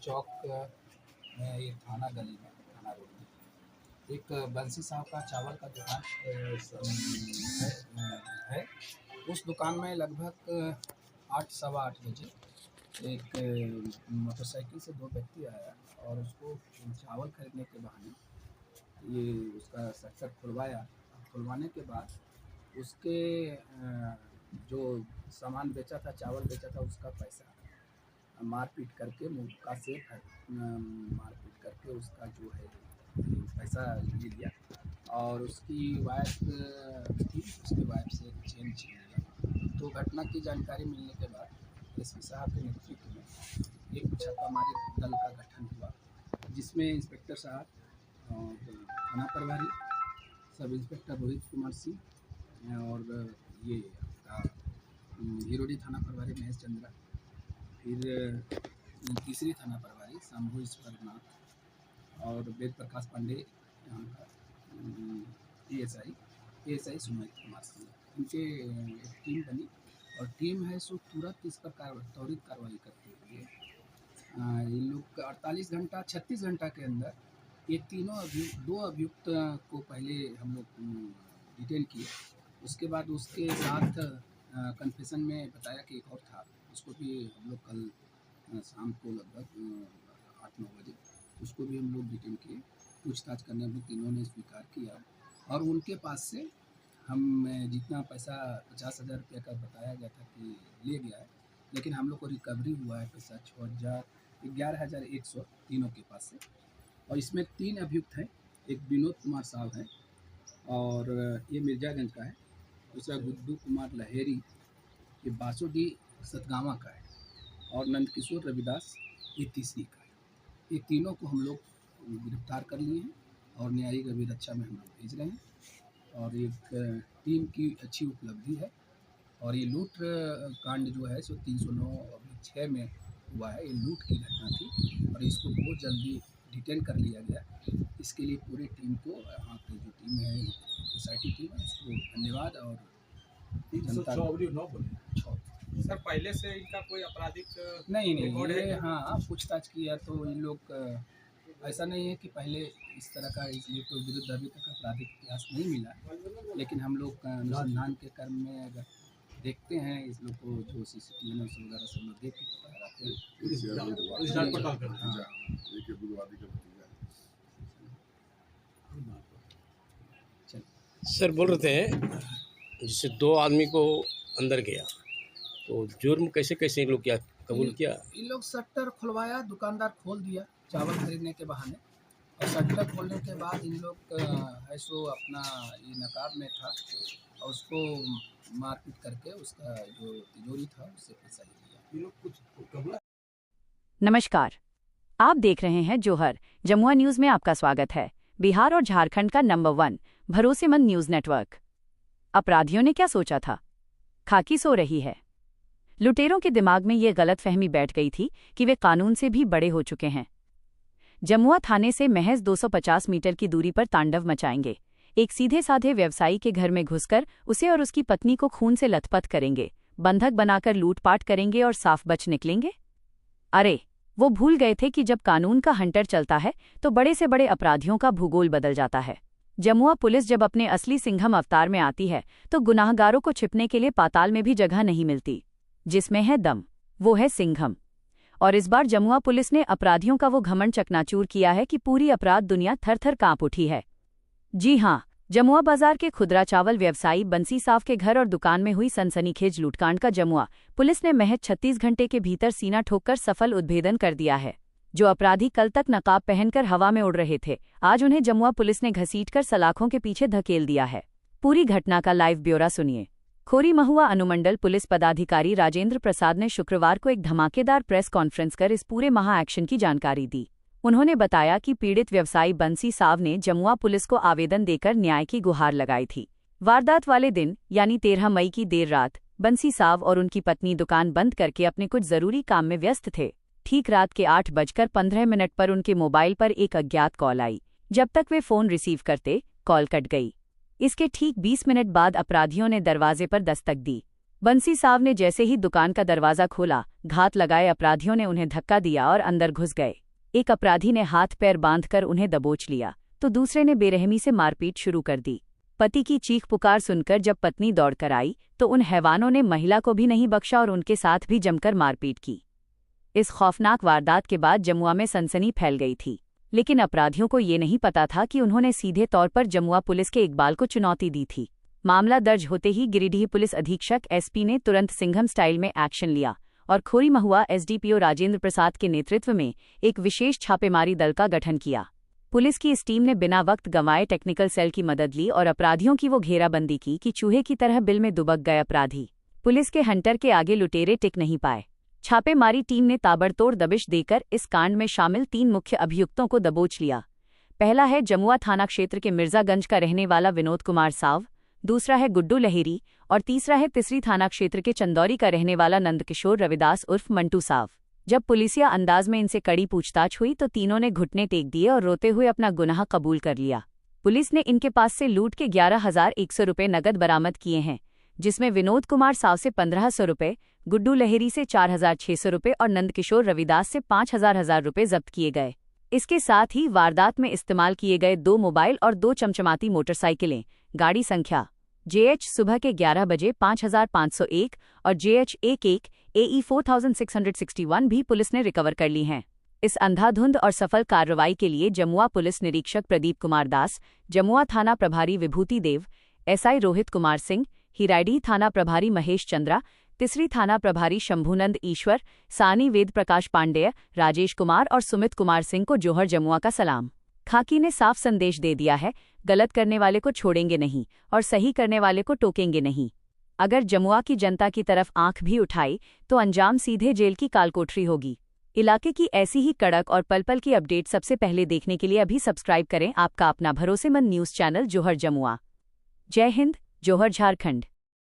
चौक में ये थाना गली में थाना रोड में एक बंसी साहब का चावल का दुकान है। उस दुकान में लगभग 8 सवा 8 बजे एक मोटरसाइकिल से 2 व्यक्ति आया और उसको चावल खरीदने के बहाने ये उसका शटर खुलवाया। खुलवाने के बाद उसके जो सामान बेचा था, चावल बेचा था, उसका पैसा मारपीट करके मुक्का से मारपीट करके उसका जो है पैसा ले लिया और उसकी वाइफ थी, उसकी वाइफ से एक चेन छीन लिया। तो घटना की जानकारी मिलने के बाद एसपी साहब के नेतृत्व में एक छापामारी दल का गठन हुआ, जिसमें इंस्पेक्टर साहब और थाना प्रभारी सब इंस्पेक्टर रोहित कुमार सिंह और ये हिरोडी थाना प्रभारी महेश चंद्रा, फिर तीसरी थाना प्रभारी शंभू ईश्वरनाथ और वेद प्रकाश पांडे, यहाँ का एएसआई सुमित कुमार सिंह, इनके एक टीम बनी और टीम है सो तुरंत इस पर त्वरित कार्रवाई करते हुए इन लोग 48 घंटा 36 घंटा के अंदर ये दो अभियुक्त को पहले हम लोग डिटेन किए। उसके बाद उसके साथ कन्फेशन में बताया कि एक और था, उसको भी हम लोग कल शाम को लगभग 8-9 बजे उसको भी हम लोग डिटेन किए। पूछताछ करने में तीनों ने स्वीकार किया और उनके पास से हम जितना पैसा 50,000 रुपये का बताया गया था कि ले गया है, लेकिन हम लोग को रिकवरी हुआ है पैसा 11,100 तीनों के पास से। और इसमें 3 अभियुक्त हैं, एक विनोद कुमार साहब है और ये मिर्जागंज का है, दूसरा गुड्डू कुमार लहेरी ये बासोडी सतगावा का है और नंदकिशोर रविदास ये तीसरी का है। ये तीनों को हम लोग गिरफ्तार कर लिए हैं और न्यायिक अभिरक्षा में हम लोग भेज रहे हैं और एक टीम की अच्छी उपलब्धि है। और ये लूट कांड जो है सो 309/6 में हुआ है, ये लूट की घटना थी और इसको बहुत जल्दी डिटेन कर लिया गया। इसके लिए पूरी टीम को, यहाँ की जो टीम है एसआईटी टीम है, उसको धन्यवाद। और सर पहले से इनका कोई आपराधिक नहीं ये हाँ पूछताछ किया तो इन लोग ऐसा नहीं है कि पहले इस तरह का इसलिए कोई विरुद्ध अभी तक आपराधिक इतिहास नहीं मिला, लेकिन हम लोग अनुसंधान के क्रम में अगर देखते हैं इस लोग को जो CCTV वगैरह सब लोग देख के पता लगाते हैं। सर बोल रहे थे जिससे 2 आदमी को अंदर गया तो जुर्म कैसे कैसे इन लोग क्या कबूल किया? इन लोग शटर खुलवाया, दुकानदार खोल दिया चावल खरीदने के बहाने और शटर खोलने के बाद इन लोग है सो अपना ये नकाब में था और उसको मारपीट करके उसका जो तिजोरी था उससे पैसा ले लिया। नमस्कार, आप देख रहे हैं जोहर जमुआ न्यूज में आपका स्वागत है। बिहार और झारखंड का नंबर 1 भरोसेमंद न्यूज नेटवर्क। अपराधियों ने क्या सोचा था? खाकी सो रही है। लुटेरों के दिमाग में ये गलतफहमी बैठ गई थी कि वे कानून से भी बड़े हो चुके हैं। जमुआ थाने से महज 250 मीटर की दूरी पर तांडव मचाएंगे। एक सीधे साधे व्यवसायी के घर में घुसकर उसे और उसकी पत्नी को खून से लथपथ करेंगे, बंधक बनाकर लूटपाट करेंगे और साफ बच निकलेंगे। अरे वो भूल गए थे कि जब कानून का हंटर चलता है तो बड़े से बड़े अपराधियों का भूगोल बदल जाता है। जमुआ पुलिस जब अपने असली सिंघम अवतार में आती है तो गुनाहगारों को छिपने के लिए पाताल में भी जगह नहीं मिलती। जिसमें है दम, वो है सिंघम। और इस बार जमुआ पुलिस ने अपराधियों का वो घमंड चकनाचूर किया है कि पूरी अपराध दुनिया थर-थर कांप उठी है। जी हां, जमुआ बाजार के खुदरा चावल व्यवसायी बंसी साहब के घर और दुकान में हुई सनसनीखेज लूटकांड का जमुआ पुलिस ने महज 36 घंटे के भीतर सीना ठोककर सफल उद्भेदन कर दिया है। जो अपराधी कल तक नकाब पहनकर हवा में उड़ रहे थे, आज उन्हें जमुआ पुलिस ने घसीटकर सलाखों के पीछे धकेल दिया है। पूरी घटना का लाइव ब्यौरा सुनिए। खोरी महुआ अनुमंडल पुलिस पदाधिकारी राजेंद्र प्रसाद ने शुक्रवार को एक धमाकेदार प्रेस कॉन्फ्रेंस कर इस पूरे महा एक्शन की जानकारी दी। उन्होंने बताया कि पीड़ित व्यवसायी बंसी साहब ने जमुआ पुलिस को आवेदन देकर न्याय की गुहार लगाई थी। वारदात वाले दिन यानी 13 मई की देर रात बंसी साहब और उनकी पत्नी दुकान बंद करके अपने कुछ जरूरी काम में व्यस्त थे। ठीक रात के 8:15 पर उनके मोबाइल पर एक अज्ञात कॉल आई। जब तक वे फोन रिसीव करते, कॉल कट गई। इसके ठीक 20 मिनट बाद अपराधियों ने दरवाजे पर दस्तक दी। बंसी साव ने जैसे ही दुकान का दरवाजा खोला, घात लगाए अपराधियों ने उन्हें धक्का दिया और अंदर घुस गए। एक अपराधी ने हाथ पैर बांधकर उन्हें दबोच लिया तो दूसरे ने बेरहमी से मारपीट शुरू कर दी। पति की चीख पुकार सुनकर जब पत्नी दौड़कर आई तो उन हैवानों ने महिला को भी नहीं बख्शा और उनके साथ भी जमकर मारपीट की। इस खौफनाक वारदात के बाद जमुआ में सनसनी फैल गई थी, लेकिन अपराधियों को ये नहीं पता था कि उन्होंने सीधे तौर पर जमुआ पुलिस के इकबाल को चुनौती दी थी। मामला दर्ज होते ही गिरिडीह पुलिस अधीक्षक एसपी ने तुरंत सिंघम स्टाइल में एक्शन लिया और खोरी महुआ एसडीपीओ राजेंद्र प्रसाद के नेतृत्व में एक विशेष छापेमारी दल का गठन किया। पुलिस की इस टीम ने बिना वक्त गंवाए टेक्निकल सेल की मदद ली और अपराधियों की वो घेराबंदी की कि चूहे की तरह बिल में दुबक गए अपराधी। पुलिस के हंटर के आगे लुटेरे टिक नहीं पाए। छापेमारी टीम ने ताबड़तोड़ दबिश देकर इस कांड में शामिल 3 मुख्य अभियुक्तों को दबोच लिया। पहला है जमुआ थाना क्षेत्र के मिर्जागंज का रहने वाला विनोद कुमार साव, दूसरा है गुड्डू लहेरी और तीसरा है तिसरी थाना क्षेत्र के चंदौरी का रहने वाला नंदकिशोर रविदास उर्फ मंटू साव। जब पुलिसिया अंदाज में इनसे कड़ी पूछताछ हुई तो तीनों ने घुटने टेक दिए और रोते हुए अपना गुनाह कबूल कर लिया। पुलिस ने इनके पास से लूट के 11,100 रुपये नकद बरामद किए हैं, जिसमें विनोद कुमार साव से 1,500 रुपये, गुड्डू लहेरी से 4,600 रुपये और नंदकिशोर रविदास से 5,000 रुपये जब्त किए गए। इसके साथ ही वारदात में इस्तेमाल किए गए 2 मोबाइल और 2 चमचमाती मोटरसाइकिलें, गाड़ी संख्या JH सुबह के 11 बजे 5,501 और JH 11 AE 4,661 भी पुलिस ने रिकवर कर ली हैं। इस अंधाधुंध और सफल कार्रवाई के लिए जमुआ पुलिस निरीक्षक प्रदीप कुमार दास, जमुआ थाना प्रभारी विभूति देव, SI रोहित कुमार सिंह, हिराडीह थाना प्रभारी महेश चंद्रा, तिसरी थाना प्रभारी शंभुनंद ईश्वर, सानी वेद प्रकाश पांडेय, राजेश कुमार और सुमित कुमार सिंह को जोहर जमुआ का सलाम। खाकी ने साफ संदेश दे दिया है, गलत करने वाले को छोड़ेंगे नहीं और सही करने वाले को टोकेंगे नहीं। अगर जमुआ की जनता की तरफ आंख भी उठाई तो अंजाम सीधे जेल की कालकोठरी होगी। इलाके की ऐसी ही कड़क और पल पल की अपडेट सबसे पहले देखने के लिए अभी सब्सक्राइब करें आपका अपना भरोसेमंद न्यूज़ चैनल जोहर जमुआ। जय हिंद, जोहर झारखंड।